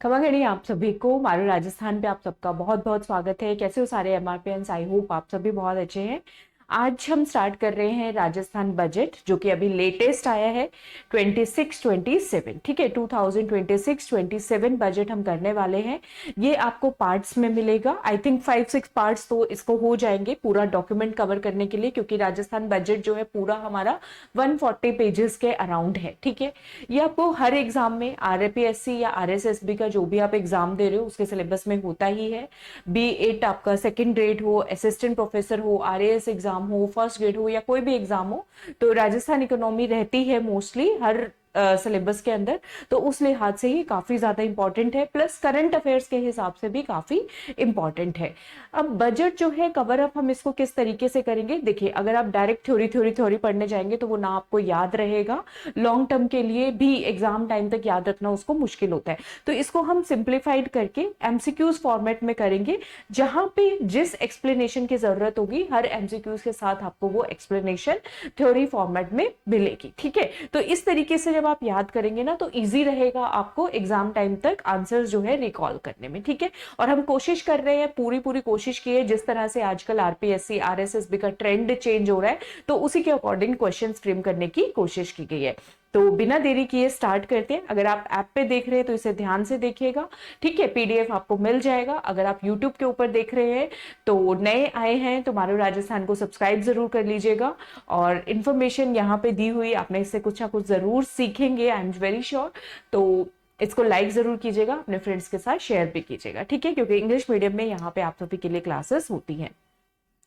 खमा खड़ी आप सभी को मारू राजस्थान पे आप सबका बहुत बहुत स्वागत है। कैसे हो सारे एमआरपीएंस? आई होप आप सभी बहुत अच्छे हैं। आज हम स्टार्ट कर रहे हैं राजस्थान बजट, जो कि अभी लेटेस्ट आया है 26-27। ठीक है, 2026-27 बजट हम करने वाले हैं। ये आपको पार्ट्स में मिलेगा। आई थिंक 5-6 पार्ट्स तो इसको हो जाएंगे पूरा डॉक्यूमेंट कवर करने के लिए, क्योंकि राजस्थान बजट जो है पूरा हमारा 140 पेजेस के अराउंड है। ठीक है, ये आपको हर एग्जाम में आरपीएससी या आरएसएसबी का जो भी आप एग्जाम दे रहे हो उसके सिलेबस में होता ही है। बी8 आपका सेकंड ग्रेड हो, असिस्टेंट प्रोफेसर हो, आरएएस एग्जाम हो, फर्स्ट ग्रेड हो या कोई भी एग्जाम हो, तो राजस्थान इकोनॉमी रहती है मोस्टली हर सिलेबस के अंदर। तो उस लिहाज से ही काफी ज्यादा इंपॉर्टेंट है, प्लस करंट अफेयर्स के हिसाब से भी काफी इंपॉर्टेंट है। अब बजट जो है कवर अप हम इसको किस तरीके से करेंगे, देखिए अगर आप डायरेक्ट थ्योरी पढ़ने जाएंगे तो वो ना आपको याद रहेगा, लॉन्ग टर्म के लिए भी एग्जाम टाइम तक याद रखना उसको मुश्किल होता है। तो इसको हम सिंप्लीफाइड करके एमसीक्यूज फॉर्मेट में करेंगे, जहां पे जिस एक्सप्लेनेशन की जरूरत होगी हर एमसीक्यूज के साथ आपको वो एक्सप्लेनेशन थ्योरी फॉर्मेट में मिलेगी। ठीक है, तो इस तरीके से जब आप याद करेंगे ना तो इजी रहेगा आपको एग्जाम टाइम तक आंसर्स जो है रिकॉल करने में। ठीक है, और हम कोशिश कर रहे हैं, पूरी कोशिश की है, जिस तरह से आजकल आरपीएससी आरएसएसबी का ट्रेंड चेंज हो रहा है तो उसी के अकॉर्डिंग क्वेश्चंस फ्रेम करने की कोशिश की गई है। तो बिना देरी किए स्टार्ट करते हैं। अगर आप ऐप पे देख रहे हैं तो इसे ध्यान से देखिएगा। ठीक है, पीडीएफ आपको मिल जाएगा। अगर आप यूट्यूब के ऊपर देख रहे हैं तो नए आए हैं तो मारू राजस्थान को सब्सक्राइब जरूर कर लीजिएगा। और इन्फॉर्मेशन यहाँ पे दी हुई, आपने इससे कुछ ना कुछ जरूर सीखेंगे, आई एम वेरी श्योर। तो इसको लाइक जरूर कीजिएगा, अपने फ्रेंड्स के साथ शेयर भी कीजिएगा। ठीक है, क्योंकि इंग्लिश मीडियम में यहाँ पे आप सभी के लिए क्लासेस होती हैं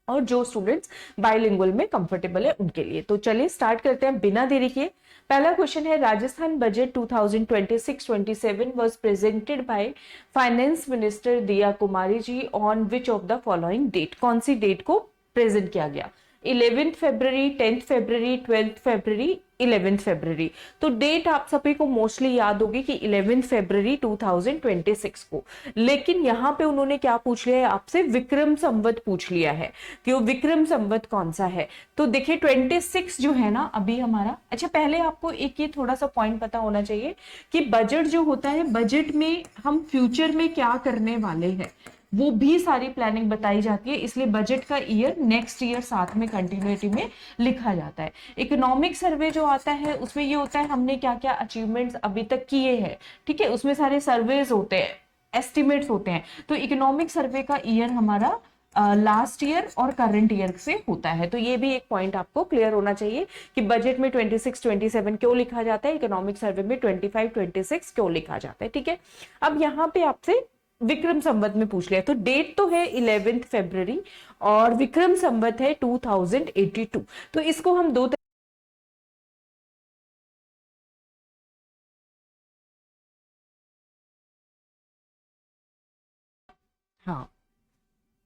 और जो स्टूडेंट्स बाइलिंगुअल में कंफर्टेबल है उनके लिए। तो चलिए स्टार्ट करते हैं बिना देरी के। पहला क्वेश्चन है, Rajasthan budget 2026-27 was presented by finance minister Diya Kumari ji on which of the following date? कौन सी डेट को प्रेजेंट किया गया? 11th फरवरी, 10th फरवरी, 12th फरवरी, 11th फरवरी। तो डेट आप सभी को मोस्टली याद होगी कि 11th फरवरी 2026 को। लेकिन यहां पे उन्होंने क्या पूछ लिया है आपसे? विक्रम संवत पूछ लिया है कि वो विक्रम संवत कौन सा है। तो देखिए 26 जो है ना अभी हमारा, अच्छा पहले आपको एक ये थोड़ा सा पॉइंट पता होना चाहिए कि बजट जो होता है, बजट में हम फ्यूचर में क्या करने वाले हैं वो भी सारी प्लानिंग बताई जाती है, इसलिए बजट का ईयर नेक्स्ट ईयर साथ में कंटिन्यूटी में लिखा जाता है। इकोनॉमिक सर्वे जो आता है उसमें ये होता है हमने क्या क्या अचीवमेंट्स अभी तक किए हैं। ठीक है, उसमें सारे सर्वेज होते हैं, एस्टिमेट्स होते हैं। तो इकोनॉमिक सर्वे का ईयर हमारा लास्ट ईयर और करंट ईयर से होता है। तो ये भी एक पॉइंट आपको क्लियर होना चाहिए कि बजट में 26-27 क्यों लिखा जाता है, इकोनॉमिक सर्वे में 25-26 क्यों लिखा जाता है। ठीक है, अब यहाँ पे आपसे विक्रम संवत में पूछ लिया, तो डेट तो है 11th फरवरी और विक्रम संवत है 2082। तो इसको हम दो हाँ,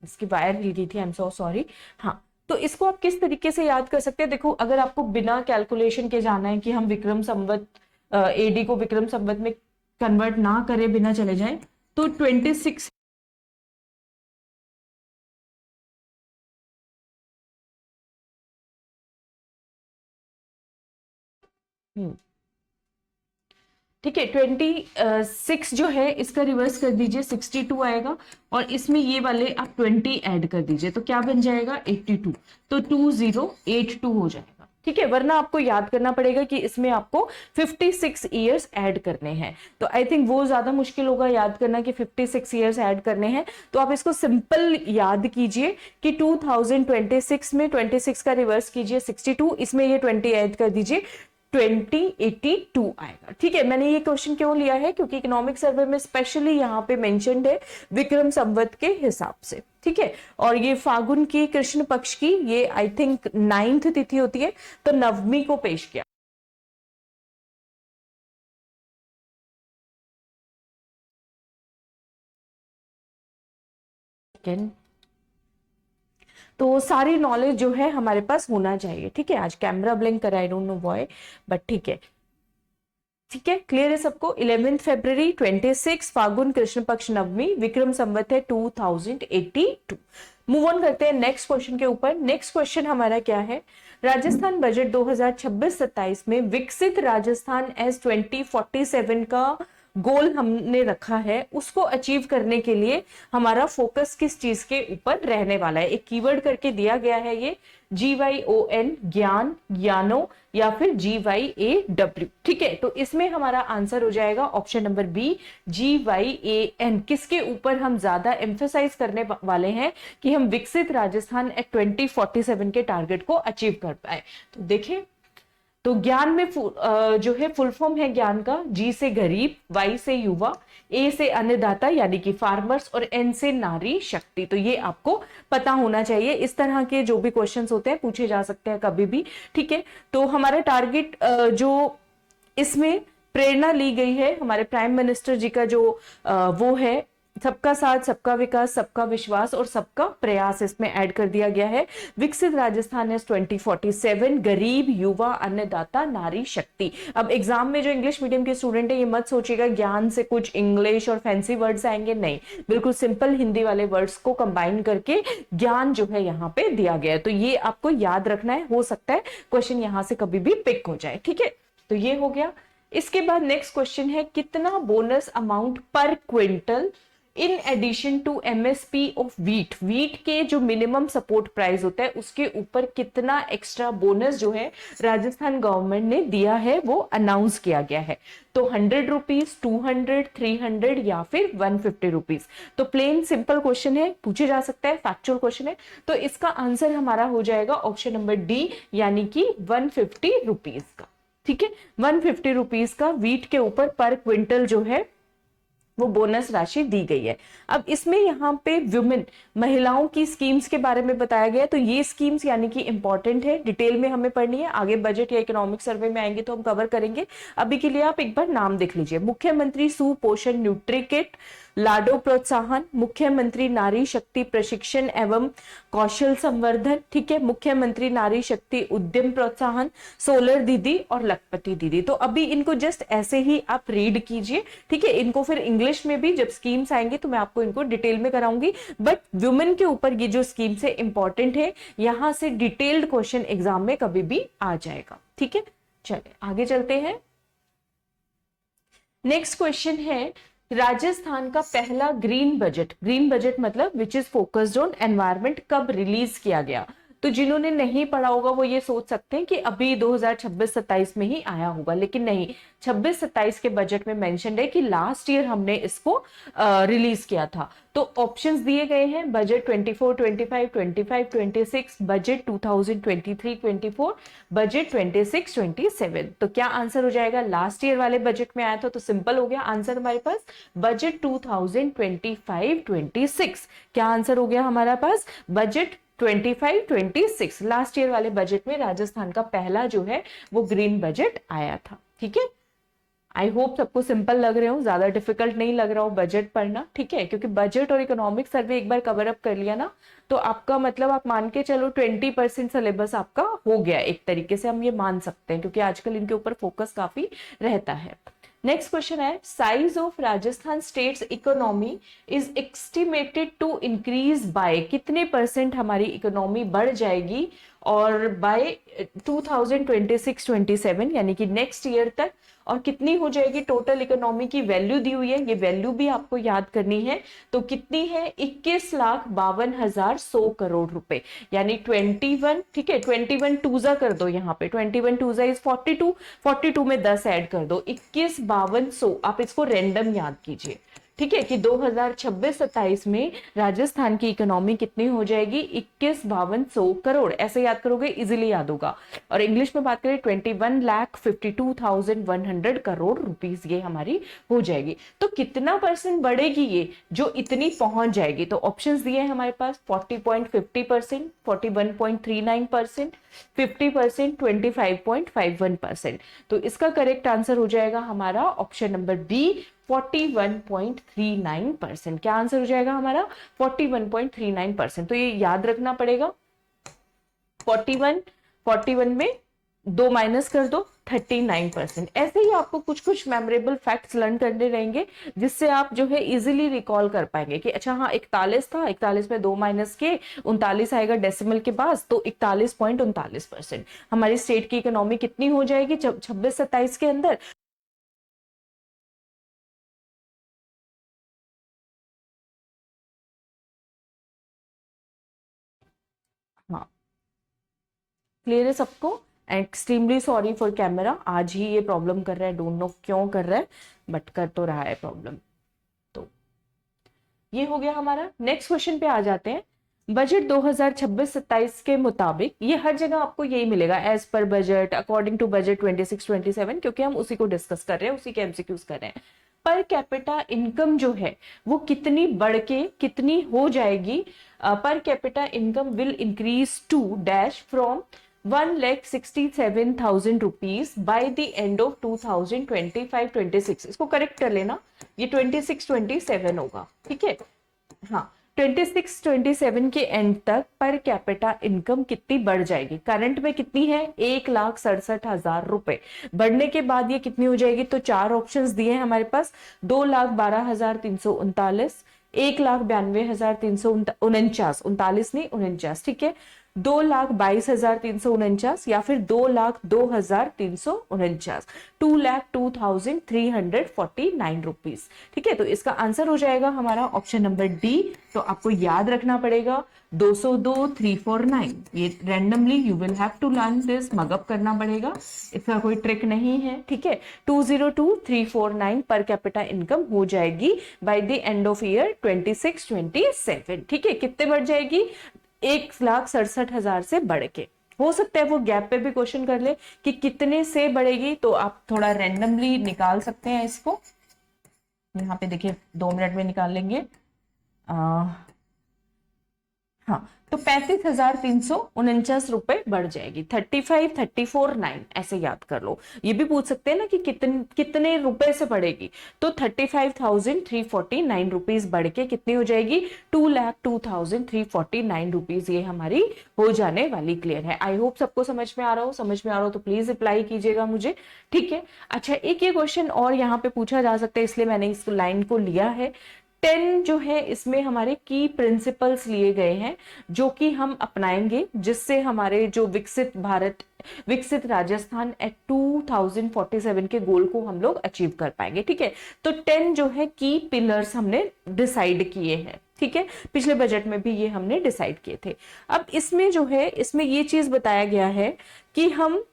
इसकी वायर हिल गई थी, आई एम सो सॉरी। हाँ, तो इसको आप किस तरीके से याद कर सकते हैं? देखो अगर आपको बिना कैलकुलेशन के जाना है कि हम विक्रम संवत एडी को विक्रम संवत में कन्वर्ट ना करें, बिना चले जाए, तो 26 ठीक है, 26 जो है इसका रिवर्स कर दीजिए, 62 आएगा और इसमें ये वाले आप 20 ऐड कर दीजिए तो क्या बन जाएगा? 82। तो 2082 हो जाएगा। ठीक है, वरना आपको याद करना पड़ेगा कि इसमें आपको 56 ईयर्स ऐड करने हैं। तो आई थिंक वो ज्यादा मुश्किल होगा याद करना कि 56 ईयर्स ऐड करने हैं। तो आप इसको सिंपल याद कीजिए कि 2026 में 26 का रिवर्स कीजिए 62, इसमें ये 20 ऐड कर दीजिए, 2082 आएगा। ठीक है, मैंने ये क्वेश्चन क्यों लिया है क्योंकि इकोनॉमिक सर्वे में स्पेशली यहाँ पे मेंशन्ड है विक्रम संवत के हिसाब से। ठीक है, और ये फागुन की कृष्ण पक्ष की ये आई थिंक 9th तिथि होती है, तो नवमी को पेश किया। तो सारी नॉलेज जो है हमारे पास होना चाहिए। ठीक है, आज कैमरा ब्लिंक करा, I don't know why, but ठीक है। ठीक है, क्लियर है सबको? 11th फरवरी, 26 फागुन कृष्ण पक्ष नवमी, विक्रम संवत है 2082। मूव ऑन करते हैं नेक्स्ट क्वेश्चन के ऊपर। नेक्स्ट क्वेश्चन हमारा क्या है? राजस्थान बजट 2026-27 में विकसित राजस्थान एस 2047 का गोल हमने रखा है उसको अचीव करने के लिए हमारा फोकस किस चीज के ऊपर रहने वाला है। एक कीवर्ड करके दिया गया है ये GYON, ज्ञान, ज्ञानो, या फिर GYAW। ठीक है, तो इसमें हमारा आंसर हो जाएगा ऑप्शन नंबर बी, GYAN। किसके ऊपर हम ज्यादा एम्फेसाइज करने वाले हैं कि हम विकसित राजस्थान एट 2047 के टारगेट को अचीव कर पाए। तो देखिए, तो ज्ञान में जो है फुल फॉर्म है ज्ञान का, जी से गरीब, वाई से युवा, ए से अन्नदाता यानी कि फार्मर्स, और एन से नारी शक्ति। तो ये आपको पता होना चाहिए। इस तरह के जो भी क्वेश्चंस होते हैं पूछे जा सकते हैं कभी भी। ठीक है, तो हमारा टारगेट जो इसमें प्रेरणा ली गई है हमारे प्राइम मिनिस्टर जी का जो वो है सबका साथ, सबका विकास, सबका विश्वास और सबका प्रयास, इसमें ऐड कर दिया गया है। विकसित राजस्थान है 2047, गरीब, युवा, अन्नदाता, नारी शक्ति। अब एग्जाम में जो इंग्लिश मीडियम के स्टूडेंट है ये मत सोचिएगा ज्ञान से कुछ इंग्लिश और फैंसी वर्ड्स आएंगे, नहीं, बिल्कुल सिंपल हिंदी वाले वर्ड्स को कंबाइन करके ज्ञान जो है यहाँ पे दिया गया है। तो ये आपको याद रखना है, हो सकता है क्वेश्चन यहां से कभी भी पिक हो जाए। ठीक है, तो ये हो गया। इसके बाद नेक्स्ट क्वेश्चन है, कितना bonus amount per quintal in addition to MSP of wheat. Wheat के जो मिनिमम सपोर्ट प्राइस होता है उसके ऊपर कितना एक्स्ट्रा बोनस जो है राजस्थान गवर्नमेंट ने दिया है वो अनाउंस किया गया है। तो 100 रुपीज, 200, 300 या फिर 150 रुपीज। तो प्लेन सिंपल क्वेश्चन है, पूछे जा सकता है, फैक्चुअल क्वेश्चन है। तो इसका आंसर हमारा हो जाएगा ऑप्शन नंबर डी, यानी कि 150 रुपीज का। ठीक है, 150 रुपीज का व्हीट के ऊपर पर क्विंटल जो है वो बोनस राशि दी गई है। अब इसमें यहाँ पे वुमेन, महिलाओं की स्कीम्स के बारे में बताया गया है। तो ये स्कीम्स यानी कि इंपॉर्टेंट है, डिटेल में हमें पढ़नी है, आगे बजट या इकोनॉमिक सर्वे में आएंगे तो हम कवर करेंगे। अभी के लिए आप एक बार नाम देख लीजिए, मुख्यमंत्री सुपोषण न्यूट्री किट, लाडो प्रोत्साहन, मुख्यमंत्री नारी शक्ति प्रशिक्षण एवं कौशल संवर्धन, ठीक है, मुख्यमंत्री नारी शक्ति उद्यम प्रोत्साहन, सोलर दीदी और लखपति दीदी। तो अभी इनको जस्ट ऐसे ही आप रीड कीजिए। ठीक है, इनको फिर इंग्लिश में भी जब स्कीम्स आएंगे तो मैं आपको इनको डिटेल में कराऊंगी, बट वुमेन के ऊपर ये जो स्कीम्स है इंपॉर्टेंट है, यहां से डिटेल्ड क्वेश्चन एग्जाम में कभी भी आ जाएगा। ठीक है, चलिए आगे चलते हैं। नेक्स्ट क्वेश्चन है, राजस्थान का पहला ग्रीन बजट मतलब which is focused on environment कब रिलीज किया गया। तो जिन्होंने नहीं पढ़ा होगा वो ये सोच सकते हैं कि अभी 2026-27 में ही आया होगा, लेकिन नहीं, 26-27 के बजट में मेंशन है कि लास्ट ईयर हमने इसको रिलीज किया था। तो ऑप्शंस दिए गए हैं, बजट 24-25, 25-26, बजट 2023-24, बजट 26-27। तो क्या आंसर हो जाएगा, लास्ट ईयर वाले बजट में आया था, तो सिंपल हो गया आंसर हमारे पास बजट 2025-26। क्या आंसर हो गया हमारा पास, बजट 25-26। लास्ट ईयर वाले बजट में राजस्थान का पहला जो है वो ग्रीन बजट आया था। ठीक है, आई होप सबको सिंपल लग रहे हो, ज्यादा डिफिकल्ट नहीं लग रहा हो बजट पढ़ना। ठीक है, क्योंकि बजट और इकोनॉमिक सर्वे एक बार कवर अप कर लिया ना तो आपका मतलब आप मान के चलो 20% सिलेबस आपका हो गया, एक तरीके से हम ये मान सकते हैं, क्योंकि आजकल इनके ऊपर फोकस काफी रहता है। नेक्स्ट क्वेश्चन है, size of Rajasthan state's economy is estimated to increase by, कितने परसेंट हमारी इकोनॉमी बढ़ जाएगी और बाय 2026-27 यानी कि नेक्स्ट ईयर तक, और कितनी हो जाएगी टोटल इकोनॉमी की वैल्यू दी हुई है, ये वैल्यू भी आपको याद करनी है। तो कितनी है, 21,52,100 करोड़ रुपए, यानी 21, ठीक है, 21 टूजा कर दो, यहाँ पे 21 टूजा इज 42, 42 में 10 ऐड कर दो, 21,52,100। आप इसको रेंडम याद कीजिए, ठीक है, कि 2026-27 में राजस्थान की इकोनॉमी कितनी हो जाएगी, 21,52,100 करोड़, ऐसे याद करोगे इजीली याद होगा। और इंग्लिश में बात करें 21,52,100 करोड़ रुपीस ये हमारी हो जाएगी। तो कितना परसेंट बढ़ेगी ये जो इतनी पहुंच जाएगी, तो ऑप्शंस दिए हैं हमारे पास 40.50%, 41.39%, 50%, 25.51%। तो इसका करेक्ट आंसर हो जाएगा हमारा ऑप्शन नंबर बी, 41.39%। क्या आंसर हो जाएगा हमारा, 41.39%। तो ये याद रखना पड़ेगा, 41 में 2 माइनस कर दो, 39%। ऐसे ही आपको कुछ कुछ मेमोरेबल फैक्ट्स लर्न करने रहेंगे जिससे आप जो है इजीली रिकॉल कर पाएंगे कि अच्छा हाँ 41 था, 41 में 2 माइनस के 39 आएगा डेसिमल के पास, तो 41.39% हमारी स्टेट की इकोनॉमी कितनी हो जाएगी 26-27 के अंदर। हाँ, क्लियर है सबको? एक्सट्रीमली सॉरी फॉर कैमरा, आज ही ये प्रॉब्लम कर रहा है, डोंट नो क्यों कर रहा है, बट कर तो रहा है प्रॉब्लम। तो ये हो गया हमारा। नेक्स्ट क्वेश्चन पे आ जाते हैं। बजट 2026-27 के मुताबिक, ये हर जगह आपको यही मिलेगा, as per budget, according to budget 26-27, क्योंकि हम उसी को डिस्कस कर रहे हैं, उसी के एमसीक्यूज कर रहे हैं। पर कैपिटा इनकम जो है वो कितनी बढ़ के कितनी हो जाएगी? Per capita income will increase to dash from 1,67,000 rupees by the end of 2025-26। इसको करेक्ट कर लेना, ये 26-27 होगा, ठीक है। हाँ, 26-27 के एंड तक पर कैपिटा इनकम कितनी बढ़ जाएगी? करंट में कितनी है? 1,67,000 रुपए। बढ़ने के बाद ये कितनी हो जाएगी? तो चार ऑप्शंस दिए हैं हमारे पास, 2,12,339, 1,92,349, 39 नहीं 49, ठीक है, 2,22,349 या फिर 2,02,349, 2,02,349 रुपीज, ठीक है। तो इसका आंसर हो जाएगा हमारा ऑप्शन नंबर डी। तो आपको याद रखना पड़ेगा 202,349, ये randomly you will have to learn this, mug up करना पड़ेगा, इसका कोई ट्रिक नहीं है, ठीक है। 202,349 पर कैपिटा इनकम हो जाएगी bye the end of year 26-27, ठीक है। कितने बढ़ जाएगी? 1,67,000 से बढ़ के। हो सकता है वो गैप पे भी क्वेश्चन कर ले कि कितने से बढ़ेगी, तो आप थोड़ा रैंडमली निकाल सकते हैं इसको। यहाँ पे देखिए 2 मिनट में निकाल लेंगे। हाँ, तो 35,349 रुपए बढ़ जाएगी, 35,34,9 ऐसे याद कर लो। ये भी पूछ सकते हैं ना कि कितने रुपए से बढ़ेगी, तो 35,349 रुपीज बढ़ के कितनी हो जाएगी? 2,02,349 रुपीज ये हमारी हो जाने वाली। क्लियर है? आई होप सबको समझ में आ रहा हो। समझ में आ रहा हो तो प्लीज रिप्लाई कीजिएगा मुझे, ठीक है। अच्छा, एक ये क्वेश्चन और यहाँ पे पूछा जा सकता है, इसलिए मैंने इस लाइन को लिया है। 10 जो है इसमें हमारे की प्रिंसिपल्स लिए गए हैं जो कि हम अपनाएंगे, जिससे हमारे जो विकसित भारत, विकसित राजस्थान एट 2047 के गोल को हम लोग अचीव कर पाएंगे, ठीक है। तो 10 जो है की पिलर्स हमने डिसाइड किए हैं, ठीक है। पिछले बजट में भी ये हमने डिसाइड किए थे। अब इसमें जो है, इसमें ये चीज बताया गया है कि हम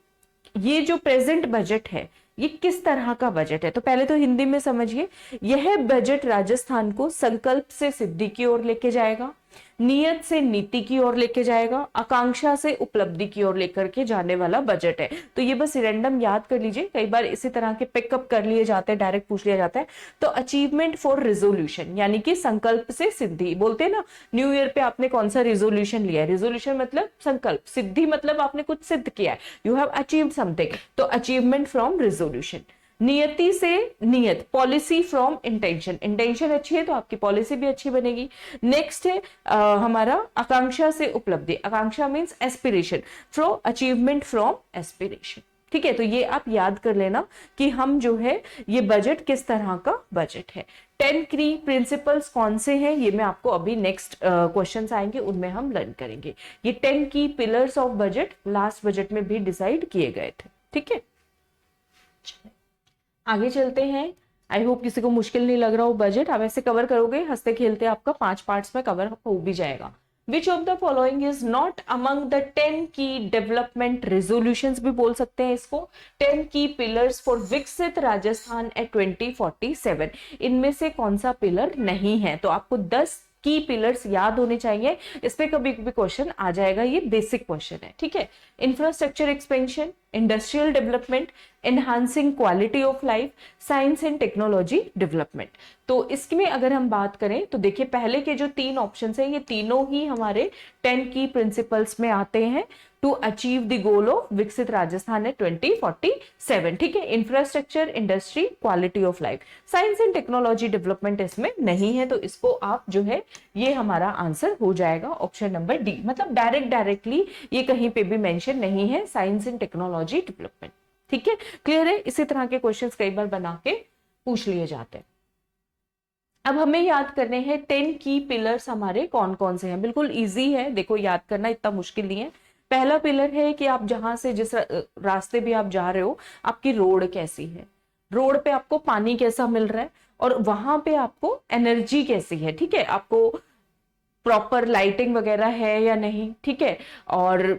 ये जो प्रेजेंट बजट है ये किस तरह का बजट है। तो पहले तो हिंदी में समझिए, यह बजट राजस्थान को संकल्प से सिद्धि की ओर लेके जाएगा, नियत से नीति की ओर लेके जाएगा, आकांक्षा से उपलब्धि की ओर लेकर के जाने वाला बजट है। तो ये बस रैंडम याद कर लीजिए, कई बार इसी तरह के पिकअप कर लिए जाते हैं, डायरेक्ट पूछ लिया जाता है। तो अचीवमेंट फॉर रिजोल्यूशन, यानी कि संकल्प से सिद्धि, बोलते हैं ना न्यू ईयर पे आपने कौन सा रिजोल्यूशन लिया है? रिजोल्यूशन मतलब संकल्प, सिद्धि मतलब आपने कुछ सिद्ध किया है, यू हैव अचीव्ड समथिंग, तो अचीवमेंट फ्रॉम रिजोल्यूशन। नियति से नियत, पॉलिसी फ्रॉम इंटेंशन, इंटेंशन अच्छी है तो आपकी पॉलिसी भी अच्छी बनेगी। नेक्स्ट है हमारा आकांक्षा से उपलब्धि, आकांक्षा means aspiration, from achievement from aspiration, ठीक है। तो ये आप याद कर लेना कि हम जो है ये बजट किस तरह का बजट है। 10 की प्रिंसिपल्स कौन से हैं ये मैं आपको अभी नेक्स्ट क्वेश्चंस आएंगे उनमें हम लर्न करेंगे। ये 10 की pillars of budget last budget में भी डिसाइड किए गए थे, ठीक है। आगे चलते हैं। आई होप किसी को मुश्किल नहीं लग रहा हो बजट, आप ऐसे कवर करोगे हंसते खेलते, आपका 5 पार्ट्स में कवर हो भी जाएगा। विच of the following is not among the 10 की डेवलपमेंट रेजोल्यूशंस भी बोल सकते हैं इसको, 10 की पिलर्स फॉर विकसित राजस्थान एट 2047, इनमें से कौन सा पिलर नहीं है? तो आपको 10 की पिलर्स याद होने चाहिए, इस पे कभी कभी क्वेश्चन आ जाएगा, ये बेसिक क्वेश्चन है, ठीक है। Infrastructure expansion, industrial development, enhancing quality of life, science and technology development. तो इसमें अगर हम बात करें तो देखिए पहले के जो 3 ऑप्शन है ये तीनों ही हमारे 10 की प्रिंसिपल्स में आते हैं to achieve the goal of विकसित राजस्थान है 2047, ठीक है। Infrastructure, industry, quality of life, science and technology development इसमें नहीं है, तो इसको आप जो है ये हमारा आंसर हो जाएगा ऑप्शन नंबर डी। मतलब डायरेक्टली ये कहीं पे भी मेंशन नहीं है, साइंस एंड टेक्नोलॉजी डेवलपमेंट, ठीक है। क्लियर है? इसी तरह के क्वेश्चंस कई बार बना के पूछ लिए जाते हैं। अब हमें याद करने हैं 10 की पिलर्स हमारे कौन कौन से हैं। बिल्कुल इजी है, देखो याद करना इतना मुश्किल नहीं है। पहला पिलर है कि आप जहां से जिस रास्ते भी आप जा रहे हो आपकी रोड कैसी है, रोड पे आपको पानी कैसा मिल रहा है और वहां पे आपको एनर्जी कैसी है, ठीक है। आपको प्रॉपर लाइटिंग वगैरह है या नहीं, ठीक है, और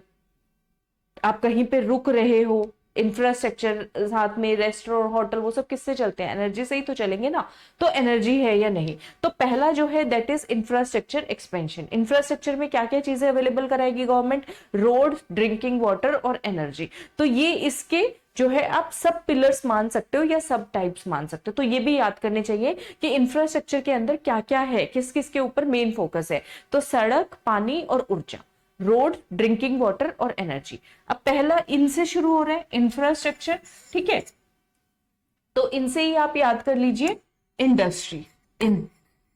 आप कहीं पे रुक रहे हो, इंफ्रास्ट्रक्चर साथ में रेस्टोरेंट होटल वो सब किससे चलते हैं, एनर्जी से ही तो चलेंगे ना, तो एनर्जी है या नहीं। तो पहला जो है that is infrastructure expansion. Infrastructure में क्या क्या चीजें अवेलेबल कराएगी गवर्नमेंट, रोड, ड्रिंकिंग वाटर और एनर्जी। तो ये इसके जो है आप सब पिलर्स मान सकते हो या सब टाइप्स मान सकते हो। तो ये भी याद करने चाहिए कि इंफ्रास्ट्रक्चर के अंदर क्या क्या है, किस किस के ऊपर मेन फोकस है। तो सड़क, पानी और ऊर्जा, रोड, ड्रिंकिंग वाटर और एनर्जी। अब पहला इनसे शुरू हो रहा है, इंफ्रास्ट्रक्चर, ठीक है, तो इनसे ही आप याद कर लीजिए इंडस्ट्री, इन,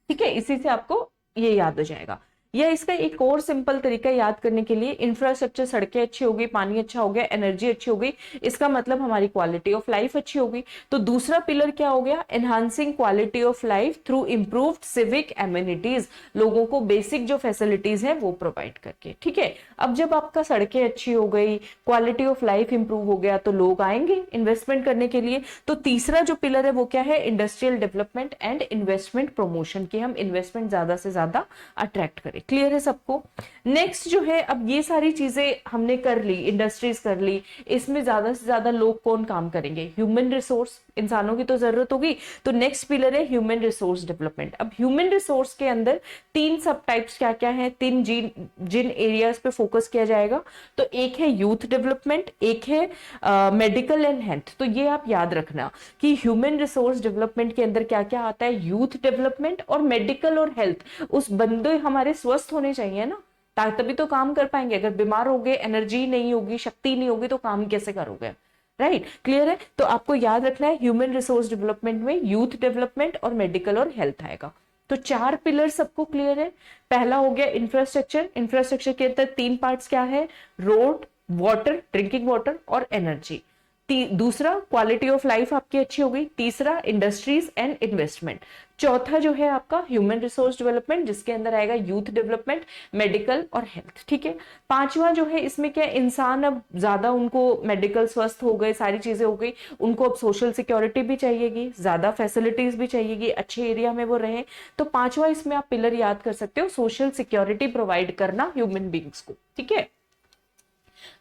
ठीक है, इसी से आपको ये याद हो जाएगा। या इसका एक और सिंपल तरीका याद करने के लिए, इंफ्रास्ट्रक्चर, सड़कें अच्छी हो गई, पानी अच्छा हो गया, एनर्जी अच्छी हो गई, इसका मतलब हमारी क्वालिटी ऑफ लाइफ अच्छी हो गई। तो दूसरा पिलर क्या हो गया, enhancing quality of life through improved civic amenities, लोगों को बेसिक जो फैसिलिटीज है वो प्रोवाइड करके, ठीक है। अब जब आपका सड़कें अच्छी हो गई, क्वालिटी ऑफ लाइफ इंप्रूव हो गया, तो लोग आएंगे इन्वेस्टमेंट करने के लिए। तो तीसरा जो पिलर है वो क्या है, industrial development and investment promotion, की हम इन्वेस्टमेंट ज्यादा से ज्यादा अट्रैक्ट करें। क्लियर है सबको। नेक्स्ट जो है, अब ये सारी चीजें हमने कर ली, इंडस्ट्रीज कर ली, इसमें ज्यादा से ज्यादा लोग कौन काम करेंगे, ह्यूमन रिसोर्स, इंसानों की तो जरूरत होगी। तो नेक्स्ट पिलर है ह्यूमन रिसोर्स डेवलपमेंट। अब ह्यूमन रिसोर्स के अंदर तीन सब टाइप्स क्या क्या है, तीन जिन एरियाज पे फोकस किया जाएगा, तो एक है यूथ डेवलपमेंट, एक है मेडिकल एंड हेल्थ। तो ये आप याद रखना कि ह्यूमन रिसोर्स डेवलपमेंट के अंदर क्या क्या आता है, यूथ डेवलपमेंट और मेडिकल और हेल्थ। उस बंदे हमारे स्वस्थ होने चाहिए ना, तभी तो काम कर पाएंगे। अगर बीमार हो गए, एनर्जी नहीं होगी, शक्ति नहीं होगी, तो काम कैसे करोगे, राइट, क्लियर है। तो आपको याद रखना है ह्यूमन रिसोर्स डेवलपमेंट में यूथ डेवलपमेंट और मेडिकल और हेल्थ आएगा। तो चार पिलर सबको क्लियर है। पहला हो गया इंफ्रास्ट्रक्चर। इंफ्रास्ट्रक्चर के अंदर तीन पार्ट्स क्या है, रोड, वाटर, ड्रिंकिंग वाटर और एनर्जी। दूसरा क्वालिटी ऑफ लाइफ आपकी अच्छी हो गई। तीसरा इंडस्ट्रीज एंड इन्वेस्टमेंट। चौथा जो है आपका ह्यूमन रिसोर्स डेवलपमेंट, जिसके अंदर आएगा यूथ डेवलपमेंट, मेडिकल और हेल्थ, ठीक है। पांचवा जो है इसमें क्या, इंसान अब ज्यादा उनको मेडिकल स्वस्थ हो गए, सारी चीजें हो गई, उनको अब सोशल सिक्योरिटी भी चाहिएगी, ज्यादा फैसिलिटीज भी चाहिएगी, अच्छे एरिया में वो रहे। तो पांचवा इसमें आप पिलर याद कर सकते हो, सोशल सिक्योरिटी प्रोवाइड करना ह्यूमन बींग्स को, ठीक है।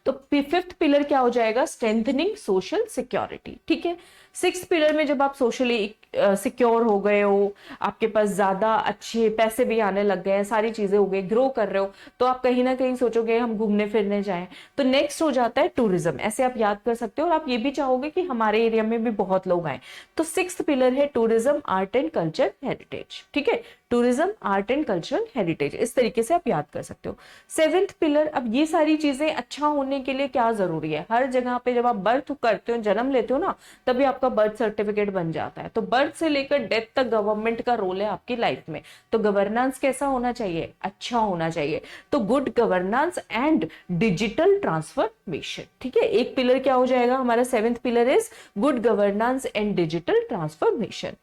तो फिफ्थ पिलर क्या हो जाएगा, स्ट्रेंथनिंग सोशल सिक्योरिटी, ठीक है। सिक्स्थ पिलर में जब आप सोशली सिक्योर हो गए हो, आपके पास ज्यादा अच्छे पैसे भी आने लग गए हैं, सारी चीजें हो गई, ग्रो कर रहे हो, तो आप कहीं ना कहीं सोचोगे हम घूमने फिरने जाएं। तो नेक्स्ट हो जाता है टूरिज्म, ऐसे आप याद कर सकते हो। और आप ये भी चाहोगे कि हमारे एरिया में भी बहुत लोग आए, तो सिक्स्थ पिलर है tourism, art and culture, heritage, ठीक है। Tourism, art and cultural heritage, इस तरीके से आप याद कर सकते हो। सेवेंथ पिलर, अब ये सारी चीजें अच्छा होने के लिए क्या जरूरी है, हर जगह पे जब आप बर्थ करते हो, जन्म लेते हो ना, तभी आपका बर्थ सर्टिफिकेट बन जाता है। तो बर्थ से लेकर डेथ तक गवर्नमेंट का रोल है आपकी लाइफ में। तो गवर्नेंस कैसा होना चाहिए, अच्छा होना चाहिए। तो good governance and digital transformation, ठीक है। एक पिलर क्या हो जाएगा हमारा, seventh pillar is good governance and digital transformation.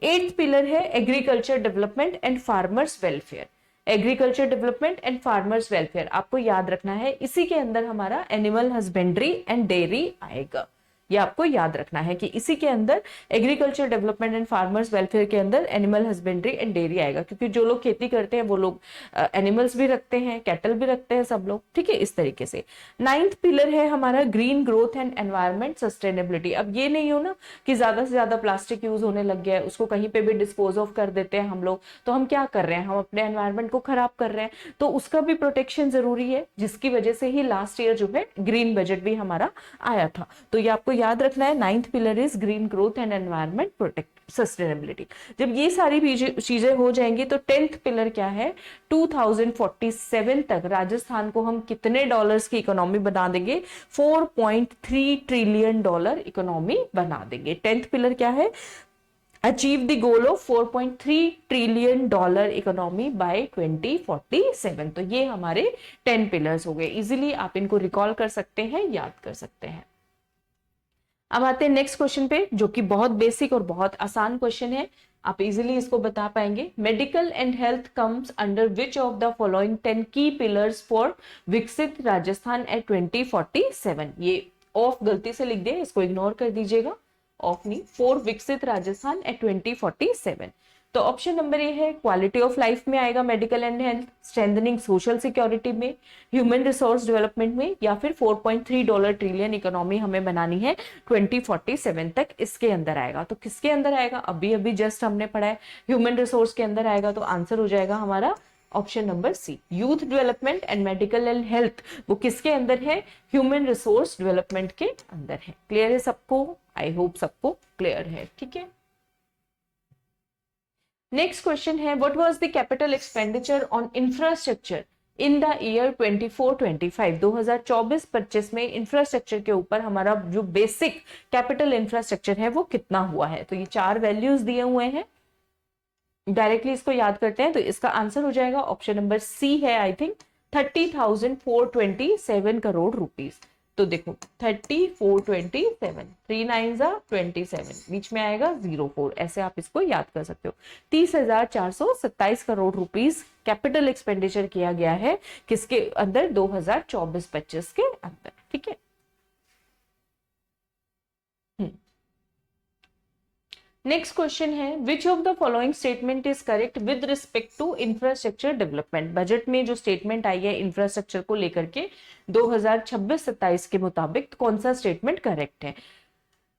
Eighth pillar है agriculture development and farmers welfare. Agriculture development and farmers welfare आपको याद रखना है, इसी के अंदर हमारा एनिमल हस्बेंड्री एंड डेयरी आएगा। ये आपको याद रखना है कि इसी के अंदर agriculture development and farmers welfare के अंदर एनिमल हस्बेंड्री एंड डेयरी आएगा, क्योंकि जो लोग खेती करते हैं वो लोग एनिमल्स भी रखते हैं, कैटल भी रखते हैं सब लोग, ठीक है, इस तरीके से। नाइन्थ पिलर है हमारा green growth and environment sustainability. अब ये नहीं हो ना कि ज्यादा से ज्यादा प्लास्टिक यूज होने लग गया है, उसको कहीं पे भी डिस्पोज ऑफ कर देते हैं हम लोग, तो हम क्या कर रहे हैं, हम अपने एनवायरमेंट को खराब कर रहे हैं। तो उसका भी प्रोटेक्शन जरूरी है, जिसकी वजह से ही लास्ट ईयर जो है ग्रीन बजट भी हमारा आया था। तो ये आपको याद रखना है, ninth pillar is green growth and environment protect sustainability. जब ये सारी चीजें हो जाएंगी तो टेंथ पिलर क्या है, 2047 तक राजस्थान को हम कितने डॉलर्स की इकोनॉमी बना देंगे, 4.3 ट्रिलियन डॉलर इकोनॉमी बना देंगे। टेंथ पिलर क्या है, achieve the goal of 4.3 trillion dollar economy bye 2047। तो ये हमारे 10 पिलर्स हो गए। इजीली आप इनको रिकॉल कर सकते हैं, याद कर सकते हैं। अब आते हैं नेक्स्ट क्वेश्चन पे, जो कि बहुत बेसिक और बहुत आसान क्वेश्चन है, आप इजीली इसको बता पाएंगे। Medical and health comes under which of the following 10 की पिलर्स फॉर विकसित राजस्थान एट 2047। ये ऑफ गलती से लिख दिया, इसको इग्नोर कर दीजिएगा, ऑफ नहीं, फॉर विकसित राजस्थान एट 2047। तो ऑप्शन नंबर ए है क्वालिटी ऑफ लाइफ में आएगा, medical and health, strengthening social security में, ह्यूमन रिसोर्स डेवलपमेंट में, या फिर $4.3 ट्रिलियन इकोनॉमी हमें बनानी है 2047 तक, इसके अंदर आएगा। तो किसके अंदर आएगा, अभी अभी जस्ट हमने पढ़ा है, ह्यूमन रिसोर्स के अंदर आएगा। तो आंसर हो जाएगा हमारा option number C, youth development and medical and health, वो किसके अंदर है, ह्यूमन रिसोर्स डेवलपमेंट के अंदर है। क्लियर है सबको, आई होप सबको क्लियर है, ठीक है। नेक्स्ट क्वेश्चन है, what was the capital expenditure on infrastructure in the year 24-25, 2024-25 में इंफ्रास्ट्रक्चर के ऊपर हमारा जो बेसिक कैपिटल इंफ्रास्ट्रक्चर है वो कितना हुआ है। तो ये 4 वैल्यूज दिए हुए हैं, डायरेक्टली इसको याद करते हैं। तो इसका आंसर हो जाएगा ऑप्शन नंबर सी है, आई थिंक 30,427 करोड़ रुपीस। तो देखो 30,427, 3 9 27, बीच में आएगा 04, ऐसे आप इसको याद कर सकते हो। 30,427 करोड़ रुपीस कैपिटल एक्सपेंडिचर किया गया है किसके अंदर, 2024-25 के अंदर, ठीक है। नेक्स्ट क्वेश्चन है, which of the following statement is correct with respect to infrastructure development. Budget में जो स्टेटमेंट आई है इंफ्रास्ट्रक्चर को लेकर के 2026-27 के मुताबिक कौन सा स्टेटमेंट करेक्ट है।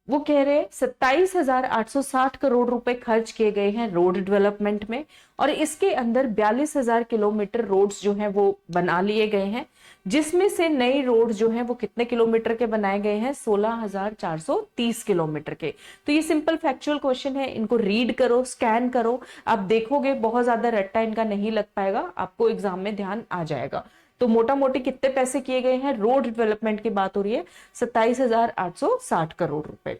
वो कह रहे हैं 27,860 करोड़ रुपए खर्च किए गए हैं रोड डेवलपमेंट में, और इसके अंदर 42,000 किलोमीटर रोड्स जो हैं वो बना लिए गए हैं, जिसमें से नई रोड जो है वो कितने किलोमीटर के बनाए गए हैं, 16,430 किलोमीटर के। तो ये सिंपल फैक्चुअल क्वेश्चन है, इनको रीड करो, स्कैन करो, आप देखोगे बहुत ज्यादा रट्टा इनका नहीं लग पाएगा, आपको एग्जाम में ध्यान आ जाएगा। तो मोटा मोटी कितने पैसे किए गए हैं, रोड डेवलपमेंट की बात हो रही है, 27,860 करोड़ रुपए।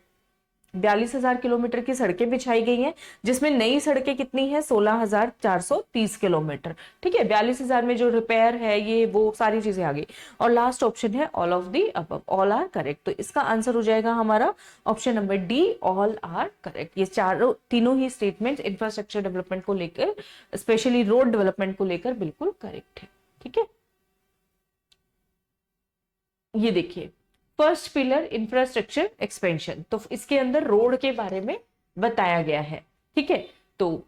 42,000 किलोमीटर की सड़कें बिछाई गई हैं, जिसमें नई सड़कें कितनी है, 16,430 किलोमीटर, ठीक है। 42,000 में जो रिपेयर है ये वो सारी चीजें आ गई। और लास्ट ऑप्शन है all of the above, all are correct. तो इसका आंसर हो जाएगा हमारा option number D, all are correct. ये तीनों ही स्टेटमेंट इंफ्रास्ट्रक्चर डेवलपमेंट को लेकर, स्पेशली रोड डेवलपमेंट को लेकर बिल्कुल करेक्ट है, ठीक है। ये देखिए, फर्स्ट पिलर इंफ्रास्ट्रक्चर एक्सपेंशन, तो इसके अंदर रोड के बारे में बताया गया है, ठीक है। तो